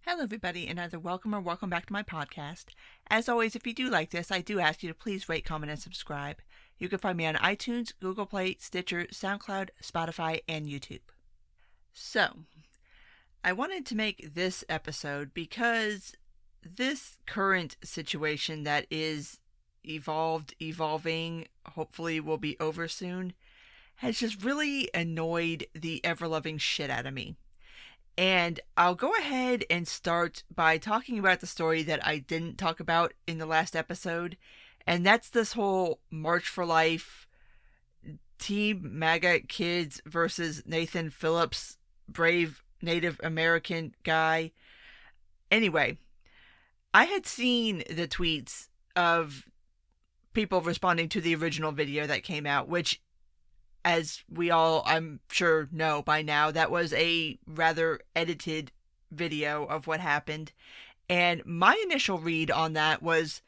Hello, everybody, and either welcome or welcome back to my podcast. As always, if you do like this, I do ask you to please rate, comment, and subscribe. You can find me on iTunes, Google Play, Stitcher, SoundCloud, Spotify, and YouTube. So, I wanted to make this episode because this current situation that is evolving, hopefully will be over soon, has just really annoyed the ever-loving shit out of me. And I'll go ahead and start by talking about the story that I didn't talk about in the last episode. And that's this whole March for Life, Team MAGA kids versus Nathan Phillips, brave Native American guy. Anyway, I had seen the tweets of people responding to the original video that came out, which, as we all, I'm sure, know by now, that was a rather edited video of what happened. And my initial read on that was,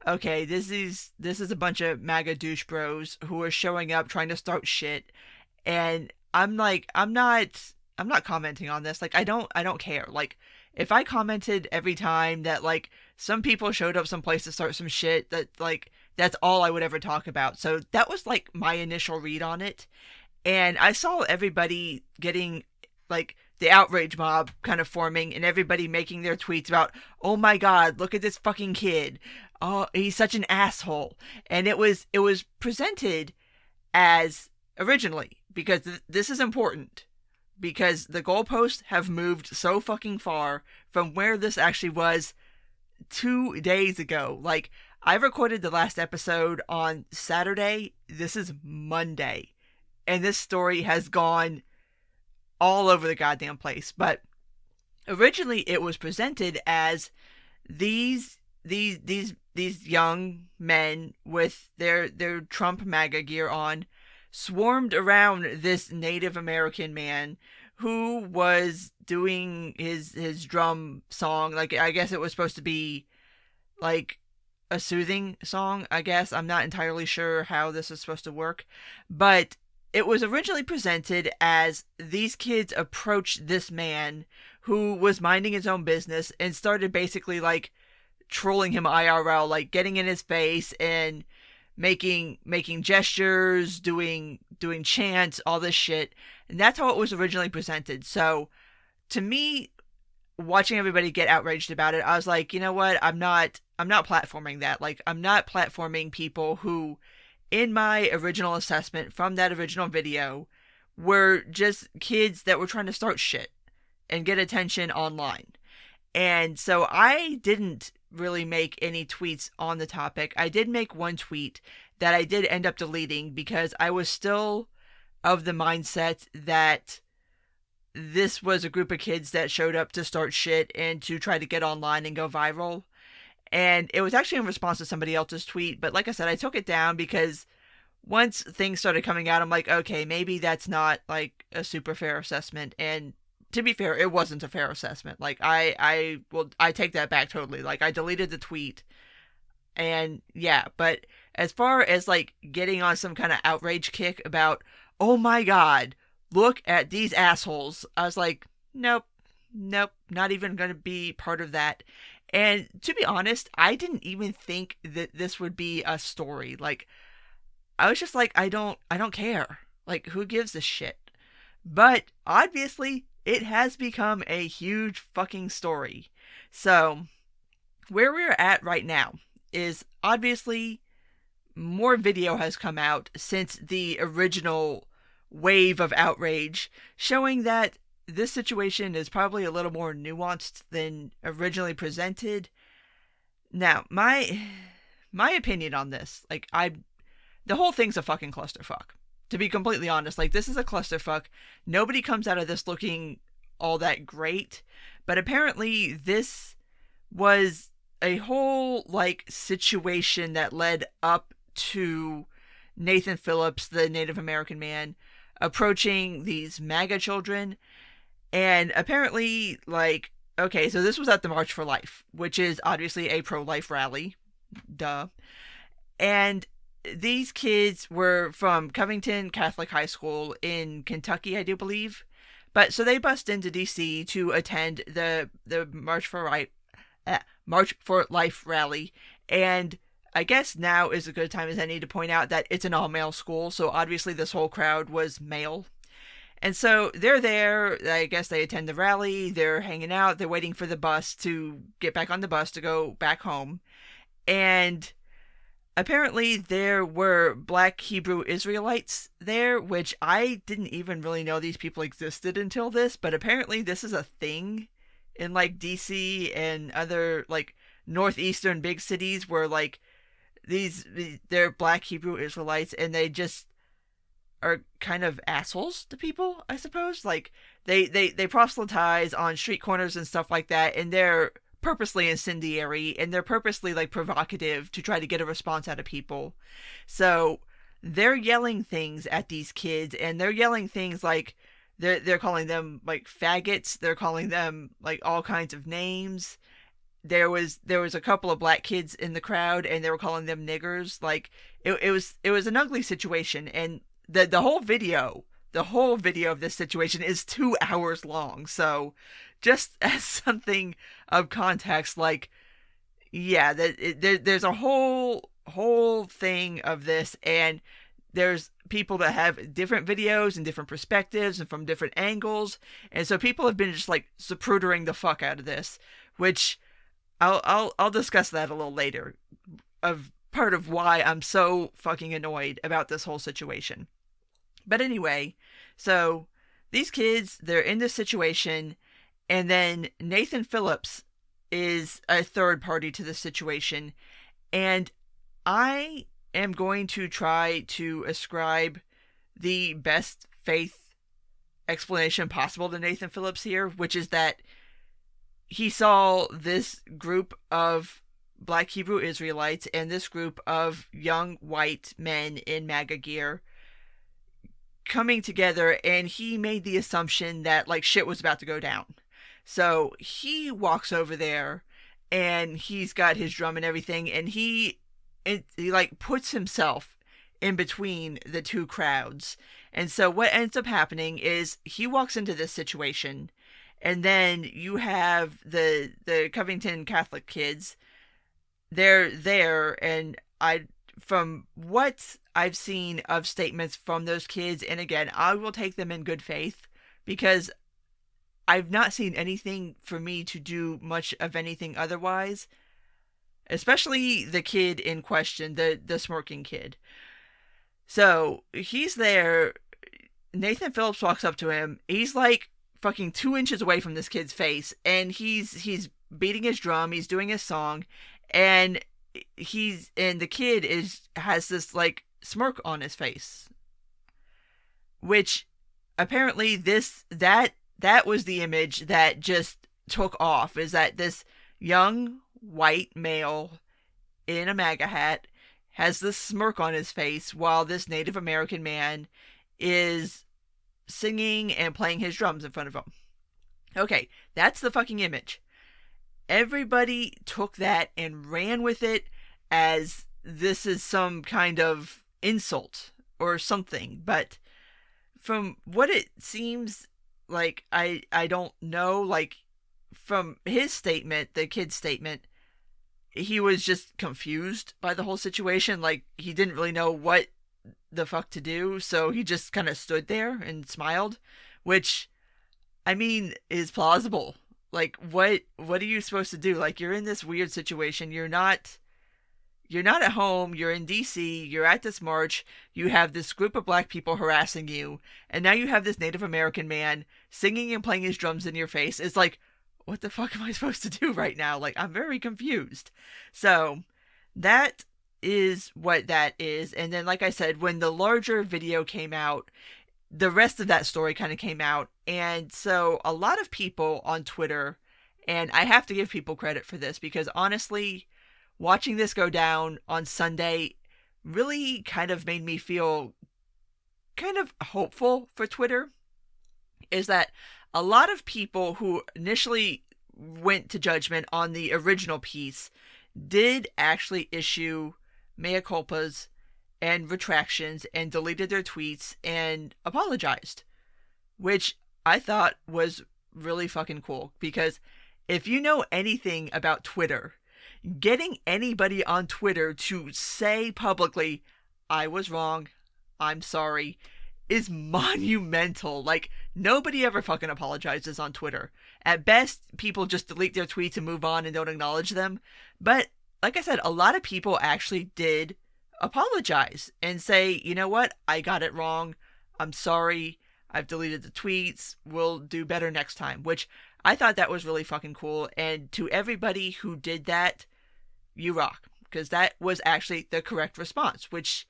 okay, this is a bunch of MAGA douche bros who are showing up trying to start shit. And I'm like, I'm not commenting on this. Like, I don't care. Like, if I commented every time that, like, some people showed up someplace to start some shit, that, like, that's all I would ever talk about. So that was, like, my initial read on it. And I saw everybody getting, like, the outrage mob kind of forming, and everybody making their tweets about, oh my god, look at this fucking kid. Oh, he's such an asshole. And it was presented as, originally, because this is important, because the goalposts have moved so fucking far from where this actually was 2 days ago. Like, I recorded the last episode on Saturday. This is Monday. And this story has gone all over the goddamn place. But originally it was presented as these young men with their Trump MAGA gear on swarmed around this Native American man who was doing his drum song. Like, I guess it was supposed to be like a soothing song, I guess. I'm not entirely sure how this is supposed to work, but it was originally presented as these kids approached this man who was minding his own business and started basically, like, trolling him IRL, like getting in his face and making gestures, doing chants, all this shit. And that's how it was originally presented. So to me, watching everybody get outraged about it, I was like, you know what? I'm not platforming that. Like, I'm not platforming people who, in my original assessment from that original video, were just kids that were trying to start shit and get attention online. And so I didn't really make any tweets on the topic. I did make one tweet that I did end up deleting because I was still of the mindset that this was a group of kids that showed up to start shit and to try to get online and go viral. And it was actually in response to somebody else's tweet. But like I said, I took it down because once things started coming out, I'm like, okay, maybe that's not, like, a super fair assessment. And to be fair, it wasn't a fair assessment. Like, I take that back totally. Like, I deleted the tweet. And yeah, but as far as, like, getting on some kind of outrage kick about, oh my god, look at these assholes, I was like, nope, not even going to be part of that. And to be honest, I didn't even think that this would be a story. Like, I was just like, I don't care. Like, who gives a shit? But obviously, it has become a huge fucking story. So, where we're at right now is obviously more video has come out since the original wave of outrage, showing that this situation is probably a little more nuanced than originally presented. Now, my opinion on this, like, the whole thing's a fucking clusterfuck. To be completely honest, like, this is a clusterfuck. Nobody comes out of this looking all that great, but apparently this was a whole, like, situation that led up to Nathan Phillips, the Native American man, approaching these MAGA children. And apparently, like, okay, so this was at the March for Life, which is obviously a pro-life rally. Duh. And these kids were from Covington Catholic High School in Kentucky, I do believe. But so they bust into DC to attend the March for Life rally, and I guess now is a good time as any to point out that it's an all-male school, so obviously this whole crowd was male. And so they're there, I guess they attend the rally, they're hanging out, they're waiting for the bus to get back on the bus to go back home. And apparently there were Black Hebrew Israelites there, which I didn't even really know these people existed until this, but apparently this is a thing in like DC and other like northeastern big cities where like they're Black Hebrew Israelites and they just are kind of assholes to people, I suppose. Like they proselytize on street corners and stuff like that, and they're purposely incendiary and they're purposely like provocative to try to get a response out of people. So they're yelling things at these kids, and they're yelling things like they're calling them like faggots, they're calling them like all kinds of names. There was a couple of black kids in the crowd and they were calling them niggers. Like it was an ugly situation, and the whole video of this situation is 2 hours long. So just as something of context, like, yeah, there's a whole thing of this, and there's people that have different videos and different perspectives and from different angles, and so people have been just like zaprudeering the fuck out of this, which I'll discuss that a little later, of part of why I'm so fucking annoyed about this whole situation. But anyway, so these kids, they're in this situation, and then Nathan Phillips is a third party to the situation, and I am going to try to ascribe the best faith explanation possible to Nathan Phillips here, which is that he saw this group of Black Hebrew Israelites and this group of young white men in MAGA gear coming together, and he made the assumption that like shit was about to go down. So he walks over there and he's got his drum and everything, and he like puts himself in between the two crowds. And so what ends up happening is he walks into this situation, and then you have the Covington Catholic kids. They're there, and from what I've seen of statements from those kids, and again, I will take them in good faith because I've not seen anything for me to do much of anything otherwise, especially the kid in question, the smirking kid. So he's there. Nathan Phillips walks up to him. He's like fucking 2 inches away from this kid's face, and he's beating his drum, he's doing his song, and the kid has this like smirk on his face, which apparently that was the image that just took off, is that this young white male in a MAGA hat has this smirk on his face while this Native American man is singing and playing his drums in front of him. Okay, that's the fucking image. Everybody took that and ran with it as this is some kind of insult or something. But from what it seems like, I don't know, like from his statement, the kid's statement, he was just confused by the whole situation. Like he didn't really know what the fuck to do, so he just kind of stood there and smiled, which I mean is plausible. Like what are you supposed to do? Like you're in this weird situation, you're not at home, you're in DC, you're at this march, you have this group of black people harassing you, and now you have this Native American man singing and playing his drums in your face. It's like, what the fuck am I supposed to do right now? Like, I'm very confused. So that is what that is. And then, like I said, when the larger video came out, the rest of that story kind of came out. And so a lot of people on Twitter, and I have to give people credit for this because honestly, watching this go down on Sunday really kind of made me feel kind of hopeful for Twitter, is that a lot of people who initially went to judgment on the original piece did actually issue mea culpas and retractions and deleted their tweets and apologized, which I thought was really fucking cool, because if you know anything about Twitter, getting anybody on Twitter to say publicly, I was wrong, I'm sorry, is monumental. Like, nobody ever fucking apologizes on Twitter. At best, people just delete their tweets and move on and don't acknowledge them. But, like I said, a lot of people actually did apologize and say, you know what, I got it wrong, I'm sorry, I've deleted the tweets, we'll do better next time. Which, I thought that was really fucking cool. And to everybody who did that, you rock. Because that was actually the correct response. Which,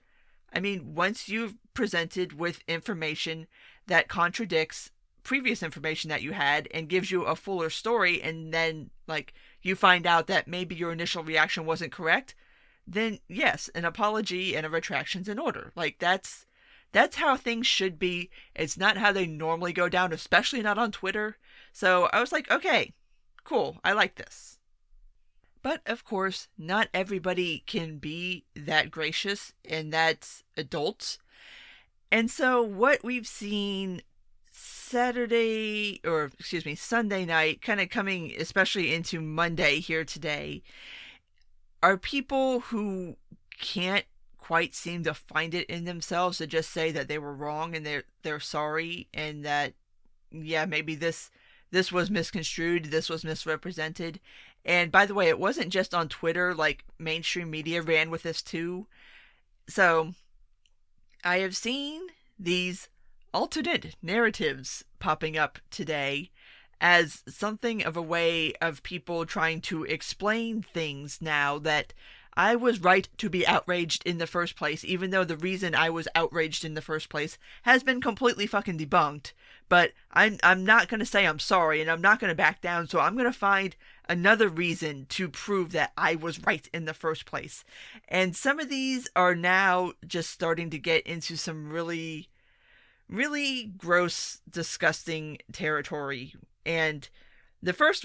I mean, once you've presented with information that contradicts previous information that you had and gives you a fuller story, and then, like, you find out that maybe your initial reaction wasn't correct, then yes, an apology and a retraction's in order. Like, that's how things should be. It's not how they normally go down, especially not on Twitter. So I was like, okay, cool, I like this. But of course, not everybody can be that gracious, and that's adults. And so what we've seen Sunday night, kind of coming especially into Monday here today, are people who can't quite seem to find it in themselves to just say that they were wrong and they're sorry, and that, yeah, maybe this was misconstrued, this was misrepresented. And by the way, it wasn't just on Twitter, like, mainstream media ran with this too. So I have seen these alternate narratives popping up today as something of a way of people trying to explain things now, that I was right to be outraged in the first place, even though the reason I was outraged in the first place has been completely fucking debunked. But I'm not going to say I'm sorry, and I'm not going to back down, so I'm going to find another reason to prove that I was right in the first place. And some of these are now just starting to get into some really, really gross, disgusting territory. And the first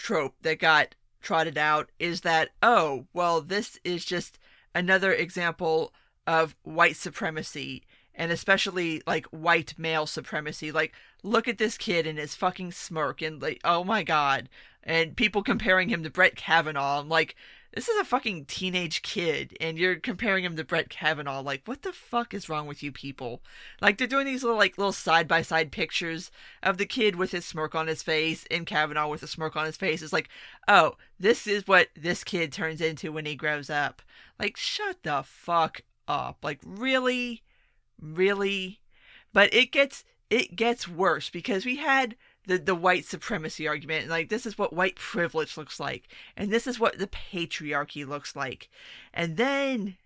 trope that got trotted out is that, oh, well, this is just another example of white supremacy, and especially, like, white male supremacy. Like, look at this kid and his fucking smirk, and, like, oh my god. And people comparing him to Brett Kavanaugh. I'm like, this is a fucking teenage kid, and you're comparing him to Brett Kavanaugh. Like, what the fuck is wrong with you people? Like, they're doing these little side-by-side pictures of the kid with his smirk on his face and Kavanaugh with a smirk on his face. It's like, oh, this is what this kid turns into when he grows up. Like, shut the fuck up. Like, really? Really? But it gets worse, because we had the white supremacy argument, and, like, this is what white privilege looks like, and this is what the patriarchy looks like. And then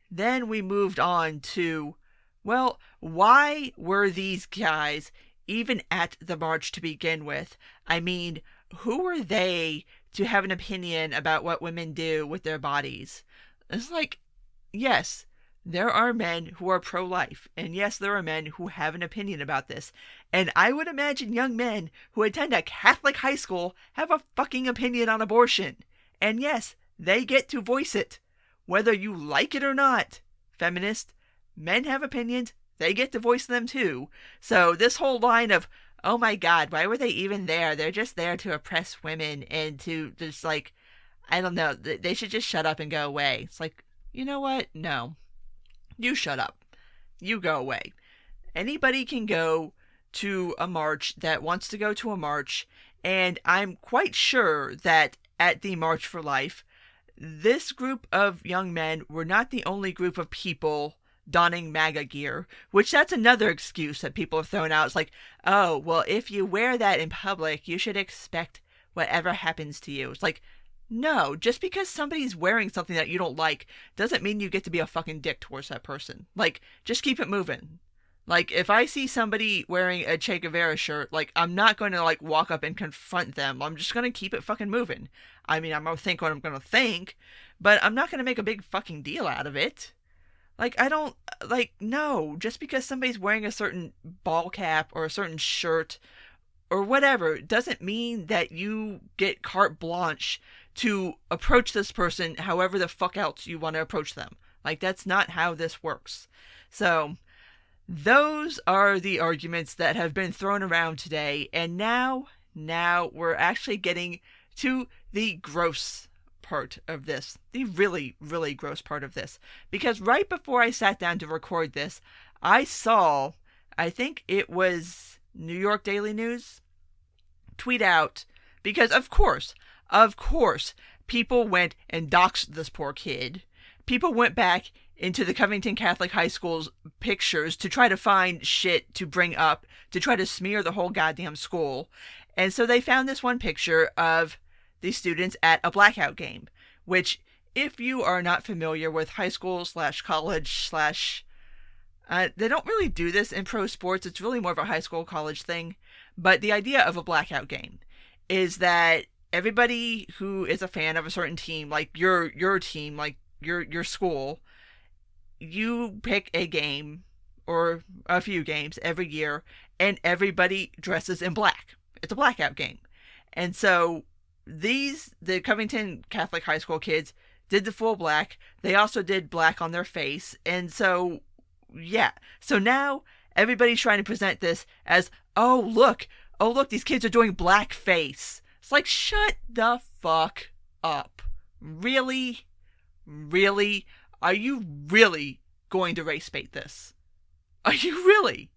we moved on to, well, why were these guys even at the march to begin with? I mean, who were they to have an opinion about what women do with their bodies? It's like, yes, there are men who are pro-life, and yes, there are men who have an opinion about this. And I would imagine young men who attend a Catholic high school have a fucking opinion on abortion. And yes, they get to voice it, whether you like it or not. Feminist, men have opinions, they get to voice them too. So this whole line of, oh my god, why were they even there? They're just there to oppress women and to just, like, I don't know, they should just shut up and go away. It's like, you know what? No. You shut up. You go away. Anybody can go to a march that wants to go to a march, and I'm quite sure that at the March for Life, this group of young men were not the only group of people donning MAGA gear, which that's another excuse that people have thrown out. It's like, oh, well, if you wear that in public, you should expect whatever happens to you. It's like, no, just because somebody's wearing something that you don't like doesn't mean you get to be a fucking dick towards that person. Like, just keep it moving. Like, if I see somebody wearing a Che Guevara shirt, like, I'm not going to, like, walk up and confront them. I'm just going to keep it fucking moving. I mean, I'm going to think what I'm going to think, but I'm not going to make a big fucking deal out of it. Like, I don't, like, no, just because somebody's wearing a certain ball cap or a certain shirt or whatever doesn't mean that you get carte blanche to approach this person however the fuck else you want to approach them. Like, that's not how this works. So, Those are the arguments that have been thrown around today, and now we're actually getting to the gross part of this. The really, really gross part of this. Because right before I sat down to record this, I saw, I think it was New York Daily News, tweet out, because of course, people went and doxed this poor kid. People went back into the Covington Catholic High School's pictures to try to find shit to bring up, to try to smear the whole goddamn school. And so they found this one picture of the students at a blackout game, which, if you are not familiar with high school / college / they don't really do this in pro sports. It's really more of a high school college thing. But the idea of a blackout game is that everybody who is a fan of a certain team, like your team, like your school, you pick a game or a few games every year, and everybody dresses in black. It's a blackout game. And so the Covington Catholic High School kids did the full black. They also did black on their face. And so, yeah. So now everybody's trying to present this as, oh, look, these kids are doing blackface. It's like, shut the fuck up. Really? Really? Are you really going to race bait this? Are you really?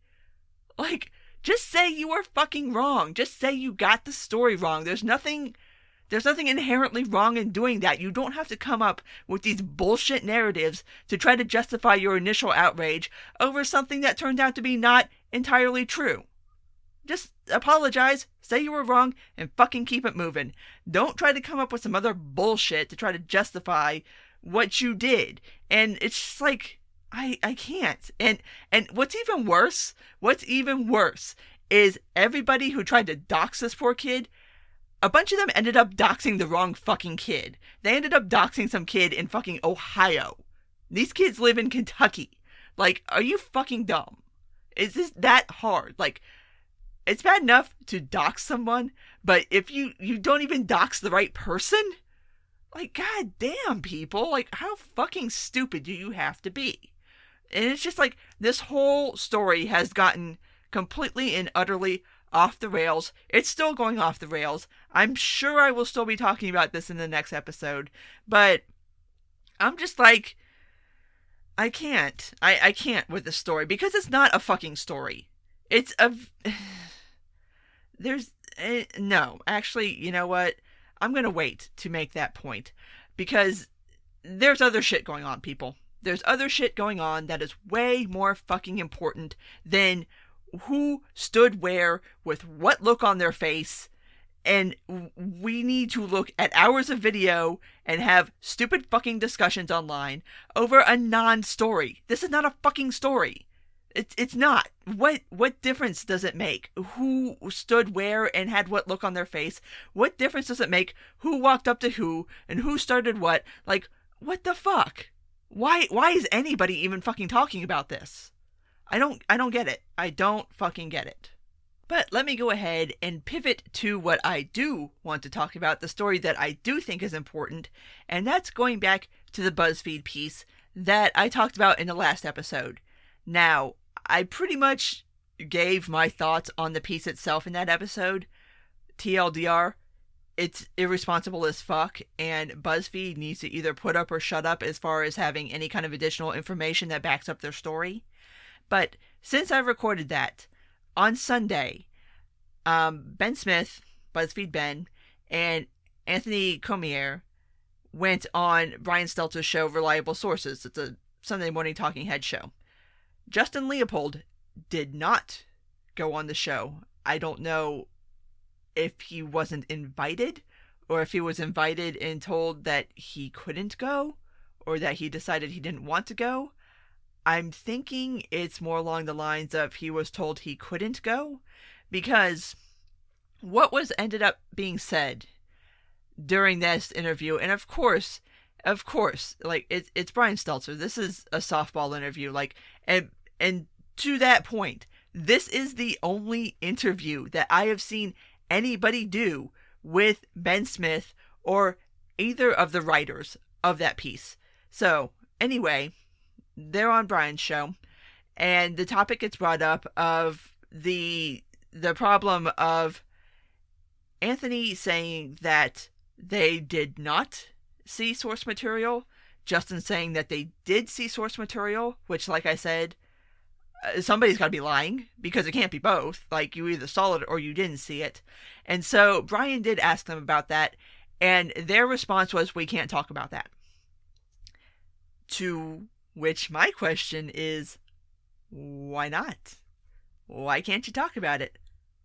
Like, just say you were fucking wrong. Just say you got the story wrong. There's nothing inherently wrong in doing that. You don't have to come up with these bullshit narratives to try to justify your initial outrage over something that turned out to be not entirely true. Just apologize, say you were wrong, and fucking keep it moving. Don't try to come up with some other bullshit to try to justify what you did. And it's just like, I can't. And what's even worse is everybody who tried to dox this poor kid, a bunch of them ended up doxing the wrong fucking kid. They ended up doxing some kid in fucking Ohio. These kids live in Kentucky. Like, are you fucking dumb? Is this that hard? Like, it's bad enough to dox someone, but if you don't even dox the right person, like, god damn, people, like, how fucking stupid do you have to be? And it's just like, this whole story has gotten completely and utterly off the rails. It's still going off the rails. I'm sure I will still be talking about this in the next episode, but I'm just like, I can't with this story, because it's not a fucking story. It's a... no, actually, you know what? I'm going to wait to make that point, because there's other shit going on, people. There's other shit going on that is way more fucking important than who stood where with what look on their face. And we need to look at hours of video and have stupid fucking discussions online over a non-story. This is not a fucking story. It's not. What difference does it make who stood where and had what look on their face? What difference does it make who walked up to who and who started what? Like, what the fuck? Why is anybody even fucking talking about this? I don't get it. I don't fucking get it. But let me go ahead and pivot to what I do want to talk about, the story that I do think is important, and that's going back to the Buzzfeed piece that I talked about in the last episode. Now, I pretty much gave my thoughts on the piece itself in that episode. TLDR, it's irresponsible as fuck, and BuzzFeed needs to either put up or shut up as far as having any kind of additional information that backs up their story. But since I recorded that, on Sunday, Ben Smith, BuzzFeed Ben, and Anthony Comier went on Brian Stelter's show, Reliable Sources. It's a Sunday morning talking head show. Justin Leopold did not go on the show. I don't know if he wasn't invited, or if he was invited and told that he couldn't go, or that he decided he didn't want to go. I'm thinking it's more along the lines of he was told he couldn't go, because what was ended up being said during this interview, and of course, like, it's Brian Stelter. This is a softball interview, like, and to that point, this is the only interview that I have seen anybody do with Ben Smith or either of the writers of that piece. So, anyway, they're on Brian's show, and the topic gets brought up of the problem of Anthony saying that they did not see source material, Justin saying that they did see source material, which, like I said, somebody's got to be lying, because it can't be both. Like, you either saw it or you didn't see it. And so Brian did ask them about that, and their response was, we can't talk about that. To which my question is, why not? Why can't you talk about it?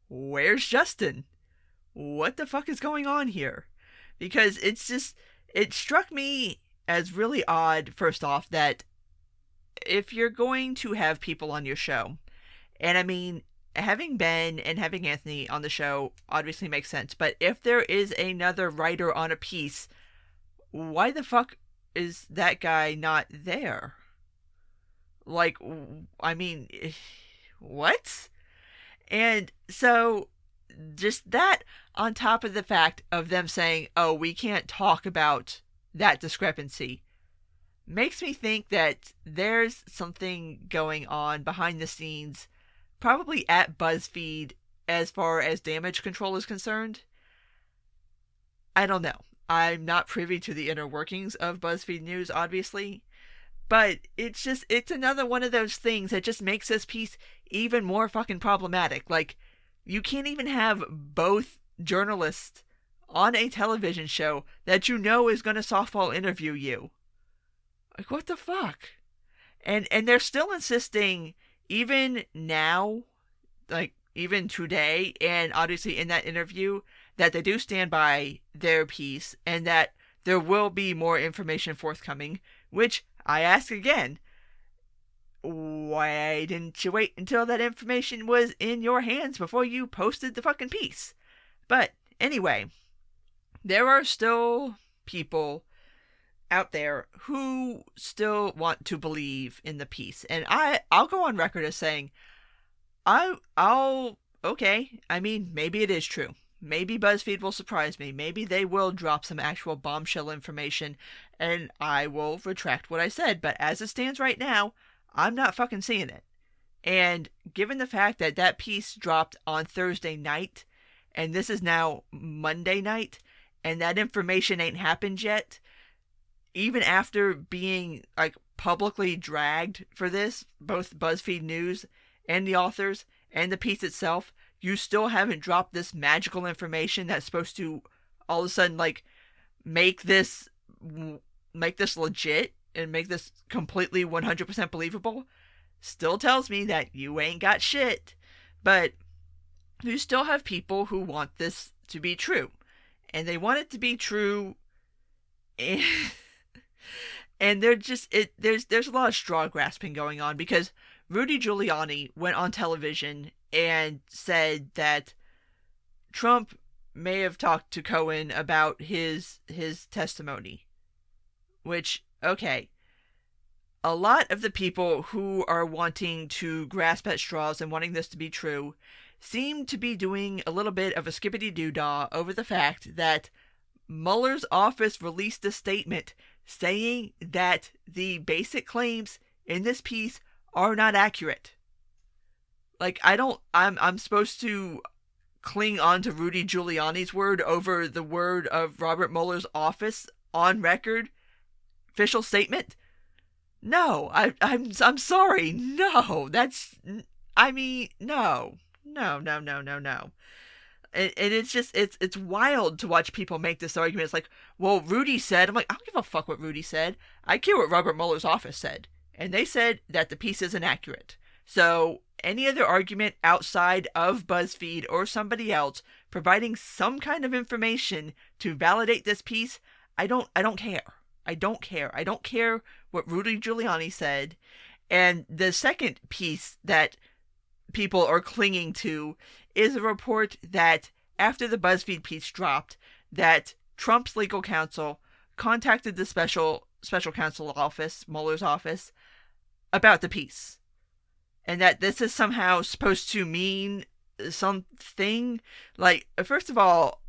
Where's Justin? What the fuck is going on here? Because it struck me as really odd, first off, that if you're going to have people on your show, and I mean, having Ben and having Anthony on the show obviously makes sense, but if there is another writer on a piece, why the fuck is that guy not there? Like, I mean, what? And so, just that on top of the fact of them saying, oh, we can't talk about that discrepancy, makes me think that there's something going on behind the scenes, probably at Buzzfeed, as far as damage control is concerned. I don't know. I'm not privy to the inner workings of BuzzFeed News, obviously, but it's another one of those things that just makes this piece even more fucking problematic. Like, you can't even have both journalists on a television show that you know is going to softball interview you. Like, what the fuck? And they're still insisting, even now, like, even today, and obviously in that interview, that they do stand by their piece, and that there will be more information forthcoming, which I ask again, why didn't you wait until that information was in your hands before you posted the fucking piece? But anyway, there are still people out there who still want to believe in the piece, and I'll go on record as saying, okay, I mean, maybe it is true. Maybe BuzzFeed will surprise me. Maybe they will drop some actual bombshell information, and I will retract what I said. But as it stands right now, I'm not fucking seeing it. And given the fact that that piece dropped on Thursday night, and this is now Monday night, and that information ain't happened yet, even after being, like, publicly dragged for this, both BuzzFeed News and the authors and the piece itself, you still haven't dropped this magical information that's supposed to all of a sudden, like, make this legit and make this completely 100% believable. Still tells me that you ain't got shit. But you still have people who want this to be true, and they want it to be true, and there's a lot of straw grasping going on, because Rudy Giuliani went on television and said that Trump may have talked to Cohen about his testimony. Which, okay, a lot of the people who are wanting to grasp at straws and wanting this to be true seem to be doing a little bit of a skippity-doo-dah over the fact that Mueller's office released a statement saying that the basic claims in this piece are not accurate. Like, I'm supposed to cling on to Rudy Giuliani's word over the word of Robert Mueller's office on record official statement? No, I'm sorry. No, no. And it's wild to watch people make this argument. It's like, well, Rudy said. I'm like, I don't give a fuck what Rudy said. I care what Robert Mueller's office said. And they said that the piece isn't accurate. So any other argument outside of BuzzFeed or somebody else providing some kind of information to validate this piece, I don't care. I don't care. I don't care what Rudy Giuliani said. And the second piece that people are clinging to is a report that after the BuzzFeed piece dropped, that Trump's legal counsel contacted the special counsel office, Mueller's office, about the piece. And that this is somehow supposed to mean something. Like, first of all,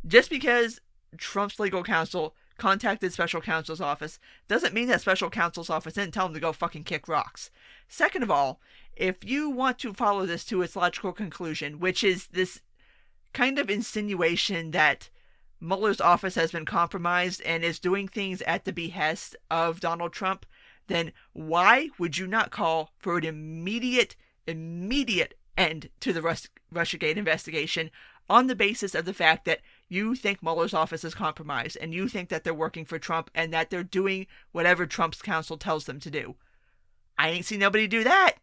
just because Trump's legal counsel contacted special counsel's office doesn't mean that special counsel's office didn't tell him to go fucking kick rocks. Second of all, if you want to follow this to its logical conclusion, which is this kind of insinuation that Mueller's office has been compromised and is doing things at the behest of Donald Trump, then why would you not call for an immediate end to the Russiagate investigation on the basis of the fact that you think Mueller's office is compromised and you think that they're working for Trump and that they're doing whatever Trump's counsel tells them to do? I ain't seen nobody do that.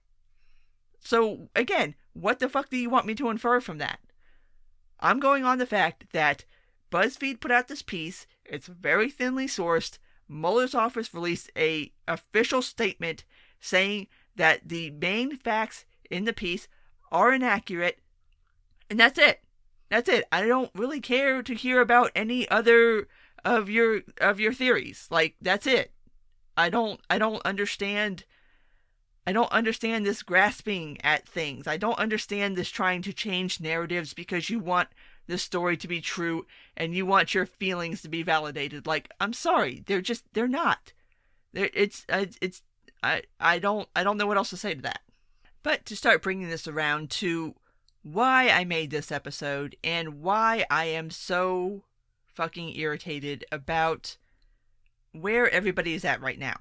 So, again, what the fuck do you want me to infer from that? I'm going on the fact that Buzzfeed put out this piece. It's very thinly sourced. Mueller's office released a official statement saying that the main facts in the piece are inaccurate, and that's it. That's it. I don't really care to hear about any other of your theories. Like, that's it. I don't understand. I don't understand this grasping at things. I don't understand this trying to change narratives because you want this story to be true and you want your feelings to be validated. Like, I'm sorry, they're not. I don't know what else to say to that. But to start bringing this around to why I made this episode and why I am so fucking irritated about where everybody is at right now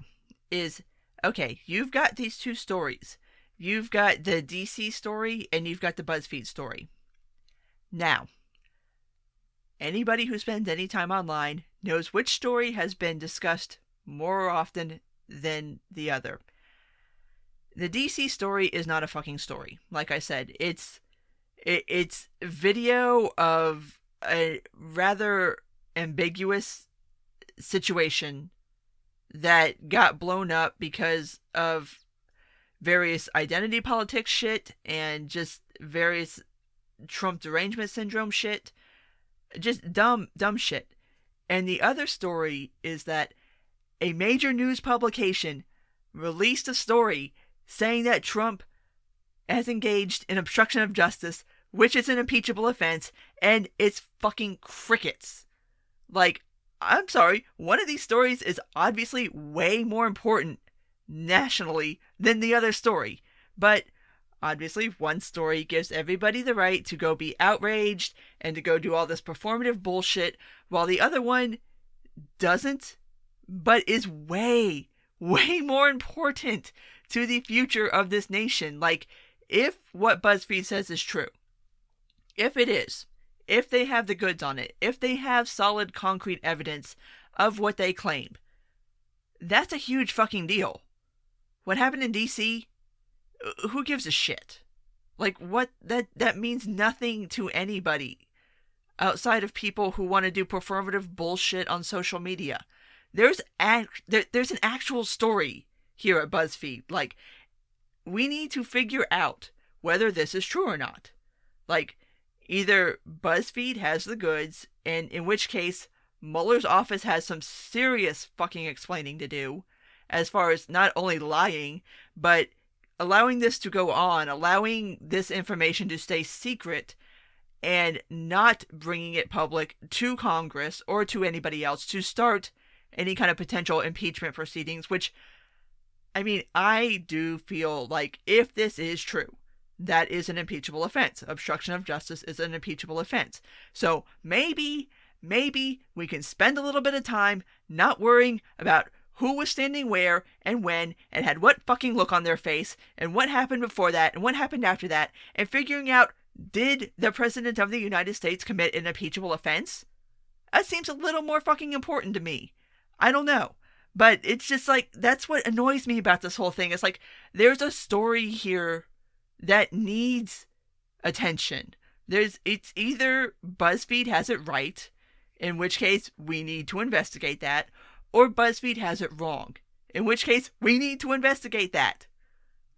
is, okay, you've got these two stories. You've got the DC story and you've got the Buzzfeed story. Now, anybody who spends any time online knows which story has been discussed more often than the other. The DC story is not a fucking story. Like I said, it's video of a rather ambiguous situation that got blown up because of various identity politics shit and just various Trump derangement syndrome shit. Just dumb shit. And the other story is that a major news publication released a story saying that Trump has engaged in obstruction of justice, which is an impeachable offense, and it's fucking crickets. Like, I'm sorry, one of these stories is obviously way more important nationally than the other story, but obviously one story gives everybody the right to go be outraged and to go do all this performative bullshit, while the other one doesn't, but is way more important to the future of this nation. Like, if what BuzzFeed says is true, if it is, if they have the goods on it, if they have solid concrete evidence of what they claim, that's a huge fucking deal. What happened in DC? Who gives a shit? Like, what? That means nothing to anybody outside of people who want to do performative bullshit on social media. There's an actual story here at BuzzFeed. Like, we need to figure out whether this is true or not. Like, either BuzzFeed has the goods, and in which case Mueller's office has some serious fucking explaining to do, as far as not only lying, but allowing this to go on, allowing this information to stay secret, and not bringing it public to Congress or to anybody else to start any kind of potential impeachment proceedings, which, I mean, I do feel like if this is true, that is an impeachable offense. Obstruction of justice is an impeachable offense. So maybe we can spend a little bit of time not worrying about who was standing where and when and had what fucking look on their face and what happened before that and what happened after that, and figuring out, did the President of the United States commit an impeachable offense? That seems a little more fucking important to me. I don't know. But it's just like, that's what annoys me about this whole thing. It's like, there's a story here that needs attention. It's either BuzzFeed has it right, in which case we need to investigate that, or BuzzFeed has it wrong, in which case we need to investigate that.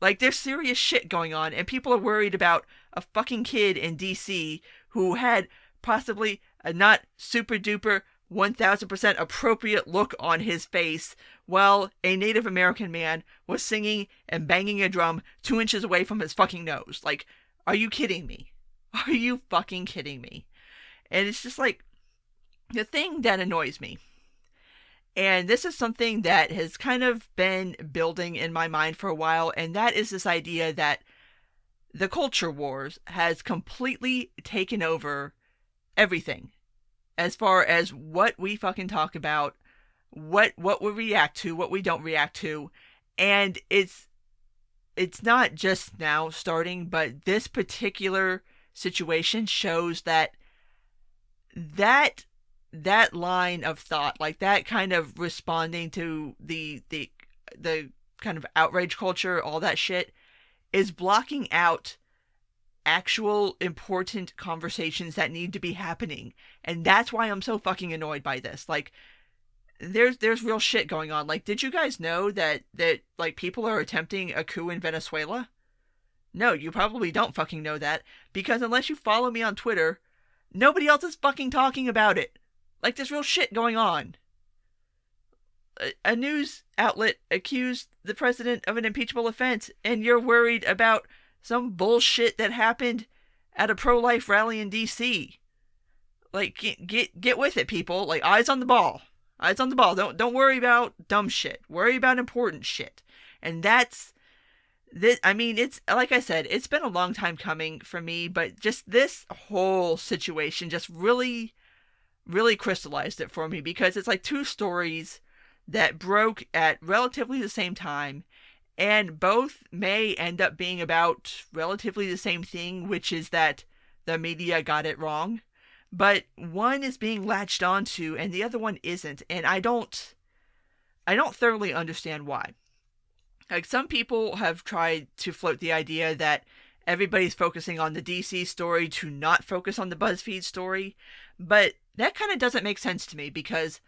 Like, there's serious shit going on, and people are worried about a fucking kid in DC who had possibly a not super duper 1000% appropriate look on his face while a Native American man was singing and banging a drum 2 inches away from his fucking nose. Like, are you kidding me? Are you fucking kidding me? And it's just like, the thing that annoys me And this is something that has kind of been building in my mind for a while, and that is this idea that the culture wars has completely taken over everything as far as what we fucking talk about, what we react to, what we don't react to. And it's not just now starting, but this particular situation shows that line of thought, like that kind of responding to the kind of outrage culture, all that shit, is blocking out actual important conversations that need to be happening. And that's why I'm so fucking annoyed by this. Like, there's real shit going on. Like, did you guys know that like people are attempting a coup in Venezuela? No, you probably don't fucking know that, because unless you follow me on Twitter, nobody else is fucking talking about it. Like, there's real shit going on. A news outlet accused the president of an impeachable offense, and you're worried about some bullshit that happened at a pro-life rally in D.C. Like, get with it, people. Like, eyes on the ball. Eyes on the ball. Don't worry about dumb shit. Worry about important shit. And that's this. I mean, it's like I said, it's been a long time coming for me, but just this whole situation just really crystallized it for me, because it's like two stories that broke at relatively the same time, and both may end up being about relatively the same thing, which is that the media got it wrong. But one is being latched onto and the other one isn't, and I don't thoroughly understand why. Like, some people have tried to float the idea that everybody's focusing on the DC story to not focus on the Buzzfeed story, but that kind of doesn't make sense to me, because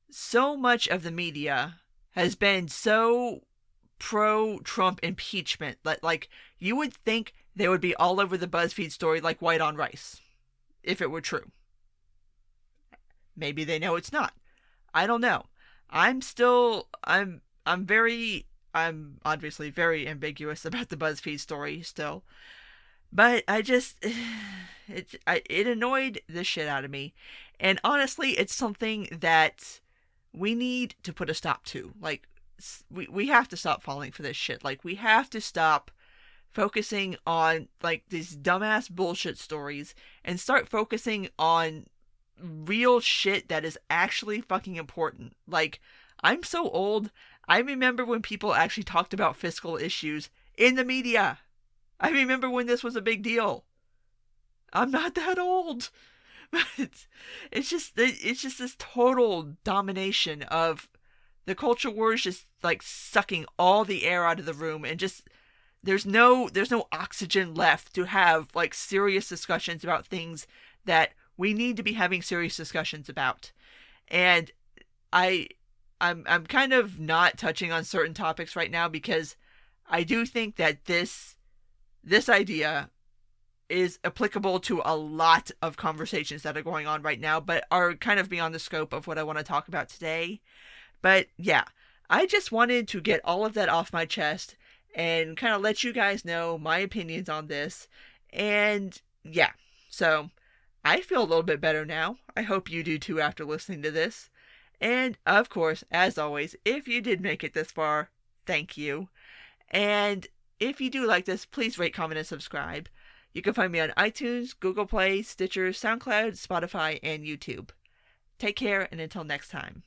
so much of the media has been so pro-Trump impeachment that, like, you would think they would be all over the Buzzfeed story like white on rice, if it were true. Maybe they know it's not. I don't know. I'm obviously very ambiguous about the Buzzfeed story still. But I just, it annoyed the shit out of me. And honestly, it's something that we need to put a stop to. Like, we have to stop falling for this shit. Like, we have to stop focusing on, like, these dumbass bullshit stories and start focusing on real shit that is actually fucking important. Like, I'm so old, I remember when people actually talked about fiscal issues in the media. I remember when this was a big deal. I'm not that old. But it's just this total domination of the culture wars, just like sucking all the air out of the room, and just there's no oxygen left to have like serious discussions about things that we need to be having serious discussions about. And I'm kind of not touching on certain topics right now, because I do think that this idea is applicable to a lot of conversations that are going on right now, but are kind of beyond the scope of what I want to talk about today. But yeah, I just wanted to get all of that off my chest and kind of let you guys know my opinions on this. And yeah, so I feel a little bit better now. I hope you do too after listening to this. And of course, as always, if you did make it this far, thank you. And if you do like this, please rate, comment, and subscribe. You can find me on iTunes, Google Play, Stitcher, SoundCloud, Spotify, and YouTube. Take care, and until next time.